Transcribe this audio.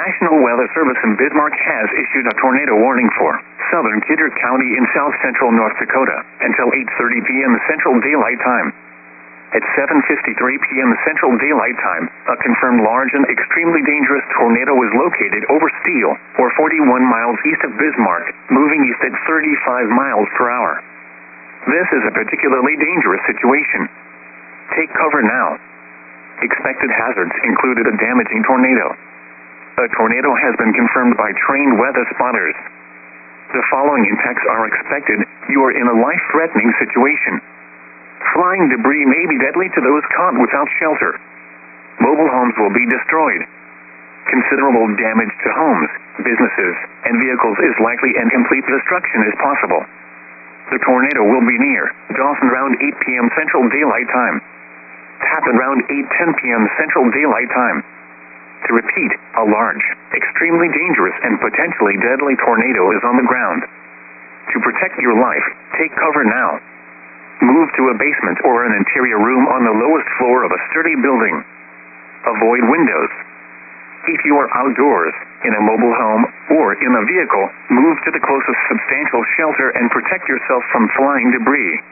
National Weather Service in Bismarck has issued a tornado warning for southern Kidder County in south-central North Dakota until 8:30 p.m. Central Daylight Time. At 7:53 p.m. Central Daylight Time, a confirmed large and extremely dangerous tornado was located over Steele, or 41 miles east of Bismarck, moving east at 35 miles per hour. This is a particularly dangerous situation. Take cover now. Expected hazards included a damaging tornado. A tornado has been confirmed by trained weather spotters. The following impacts are expected. You are in a life-threatening situation. Flying debris may be deadly to those caught without shelter. Mobile homes will be destroyed. Considerable damage to homes, businesses, and vehicles is likely and complete destruction is possible. The tornado will be near Dawson around 8 p.m. Central Daylight Time. Happen around 8:10 p.m. Central Daylight Time. To repeat, a large, extremely dangerous, and potentially deadly tornado is on the ground. To protect your life, take cover now. Move to a basement or an interior room on the lowest floor of a sturdy building. Avoid windows. If you are outdoors, in a mobile home, or in a vehicle, move to the closest substantial shelter and protect yourself from flying debris.